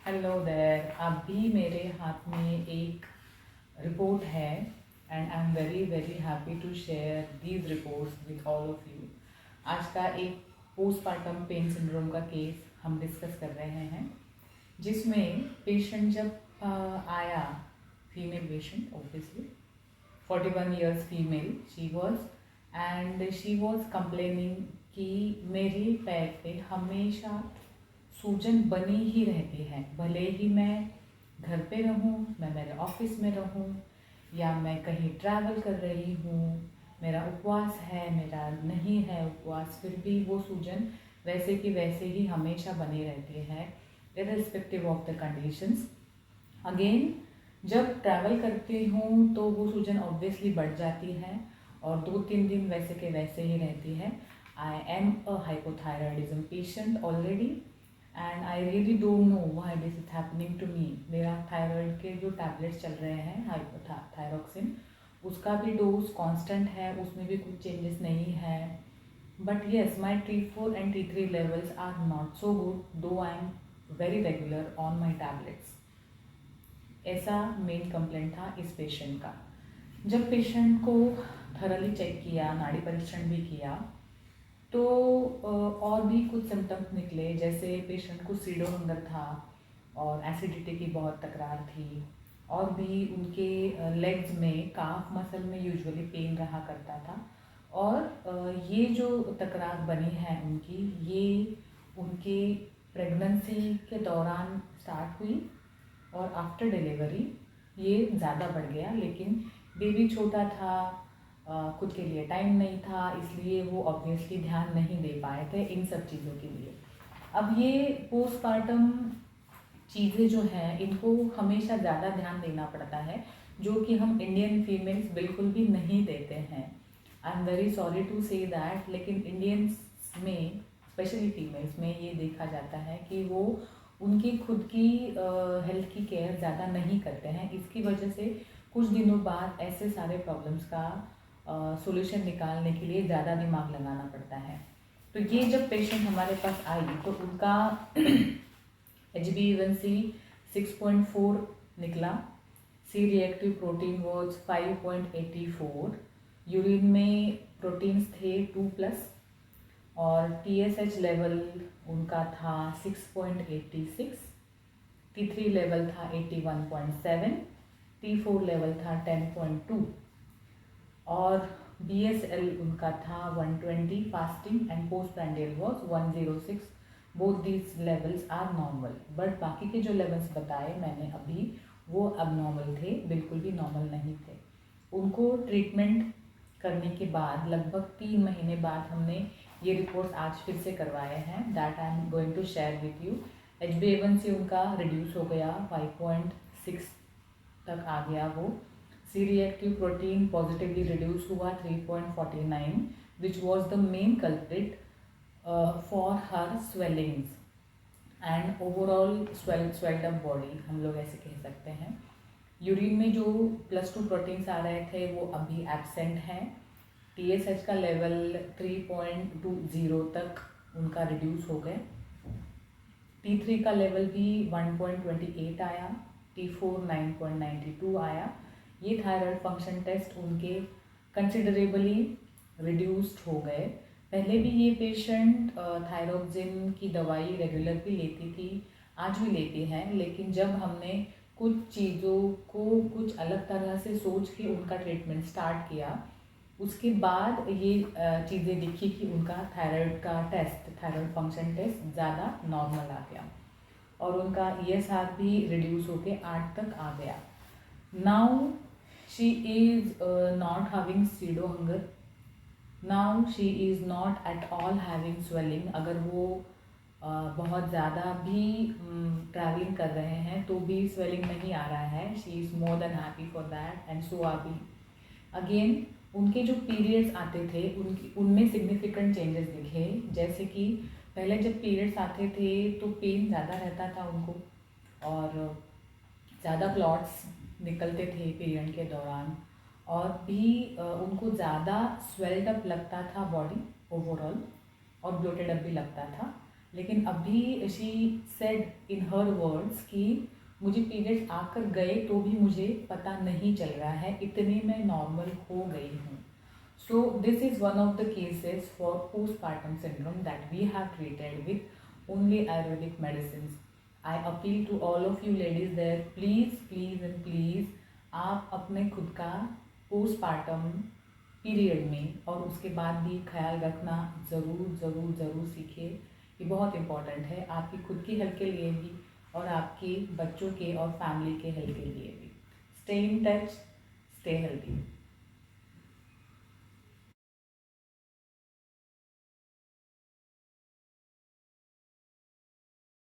Hello there. अभी मेरे हाथ में एक रिपोर्ट है and I am very very happy to share these reports with all of you. आज का एक पोस्टमार्टम पेन सिंड्रोम का केस हम डिस्कस कर रहे हैं, जिसमें पेशेंट जब आया, female patient obviously 41 years female she was, and she was complaining कि मेरे पैर पे हमेशा सूजन बनी ही रहती है, भले ही मैं घर पे रहूँ, मैं मेरे ऑफिस में रहूँ या मैं कहीं ट्रैवल कर रही हूँ, मेरा उपवास है, मेरा नहीं है उपवास, फिर भी वो सूजन वैसे की वैसे ही हमेशा बनी रहती है irrespective of the conditions. Again जब ट्रैवल करती हूँ तो वो सूजन ऑब्वियसली बढ़ जाती है और 2-3 दिन वैसे के वैसे ही रहती है। I am a hypothyroidism patient already and I really don't know why this is happening to me. मेरा थायराइड के जो टैबलेट्स चल रहे हैं थायरोक्सिन, उसका भी डोज कांस्टेंट है, उसमें भी कुछ चेंजेस नहीं है। But yes, my T4 and T3 levels are not so good, though I am very regular on my tablets. ऐसा मेन कंप्लेंट था इस पेशेंट का। जब पेशेंट को थरली चेक किया, नाड़ी परीक्षण भी किया, तो और भी कुछ सिम्टम्स निकले, जैसे पेशेंट को सीडो हंगर था और एसिडिटी की बहुत तकरार थी, और भी उनके लेग्स में काफ मसल में यूजुअली पेन रहा करता था। और ये जो तकरार बनी है उनकी, ये उनके प्रेगनेंसी के दौरान स्टार्ट हुई और आफ्टर डिलीवरी ये ज़्यादा बढ़ गया। लेकिन बेबी छोटा था, खुद के लिए टाइम नहीं था, इसलिए वो ऑब्वियसली ध्यान नहीं दे पाए थे इन सब चीज़ों के लिए। अब ये पोस्टपार्टम चीज़ें जो हैं, इनको हमेशा ज़्यादा ध्यान देना पड़ता है, जो कि हम इंडियन फीमेल्स बिल्कुल भी नहीं देते हैं। I am very sorry to say that, लेकिन इंडियंस में स्पेशली फीमेल्स में ये देखा जाता है कि वो उनकी खुद की हेल्थ की केयर ज़्यादा नहीं करते हैं। इसकी वजह से कुछ दिनों बाद ऐसे सारे प्रॉब्लम्स का सॉल्यूशन निकालने के लिए ज़्यादा दिमाग लगाना पड़ता है। तो ये जब पेशेंट हमारे पास आई तो उनका HbA1c 6.4 निकला, C reactive protein was 5.84, urine में प्रोटीन्स थे 2+, और TSH लेवल उनका था 6.86, T3 लेवल था 81.7, T4 लेवल था 10.2, और BSL उनका था 120, fasting and post prandial was 106। Both these levels are normal, but बाकी के जो लेवल्स बताए मैंने अभी, वो अब नॉर्मल थे, बिल्कुल भी नॉर्मल नहीं थे। उनको ट्रीटमेंट करने के बाद लगभग 3 महीने बाद हमने ये रिपोर्ट्स आज फिर से करवाए हैं, that I am going to share with you. HbA1c उनका रिड्यूस हो गया, 5.6 तक आ गया वो। C reactive protein positively reduce हुआ 3.49, which was the main culprit for her swellings and overall swelled up body, हम लोग ऐसे कह सकते हैं। यूरिन में जो +2 प्रोटीन्स आ रहे थे वो अभी एब्सेंट हैं। TSH का लेवल 3.20 तक उनका रिड्यूस हो गए। T3 का लेवल भी 1.28 आया, T4 9.92 आया। ये थायराइड फंक्शन टेस्ट उनके कंसिडरेबली रिड्यूस्ड हो गए। पहले भी ये पेशेंट थायरोक्सिन की दवाई रेगुलर भी लेती थी, आज भी लेती हैं, लेकिन जब हमने कुछ चीज़ों को कुछ अलग तरह से सोच के उनका ट्रीटमेंट स्टार्ट किया, उसके बाद ये चीज़ें दिखी कि उनका थायराइड का टेस्ट, थायराइड फंक्शन टेस्ट ज़्यादा नॉर्मल आ गया और उनका ESR भी रिड्यूस होके 8 तक आ गया। Now she is not having pseudo hunger, now she is not at all having swelling. अगर वो बहुत ज़्यादा भी ट्रैवलिंग कर रहे हैं तो भी स्वेलिंग नहीं आ रहा है। She is more than happy for that and so are we. Again उनके जो पीरियड्स आते थे उनमें सिग्निफिकेंट चेंजेस दिखे, जैसे कि पहले जब पीरियड्स आते थे तो पेन ज़्यादा रहता था उनको और ज़्यादा क्लॉट्स निकलते थे पीरियड के दौरान, और भी उनको ज़्यादा स्वेल्ड अप लगता था बॉडी ओवरऑल, और ब्लोटेड अप भी लगता था। लेकिन अभी she said in her words कि मुझे पीरियड्स आकर गए तो भी मुझे पता नहीं चल रहा है, इतने मैं नॉर्मल हो गई हूँ. So this is one of the cases for postpartum syndrome that we have treated with only Ayurvedic medicines. I appeal to all of you ladies there, please and please आप अपने खुद का postpartum पीरियड में और उसके बाद भी ख्याल रखना ज़रूर सीखिए. ये बहुत इम्पॉर्टेंट है आपकी खुद की हेल्थ के लिए भी और आपके बच्चों के और फैमिली के हेल्थ के लिए भी. Stay in touch, stay healthy.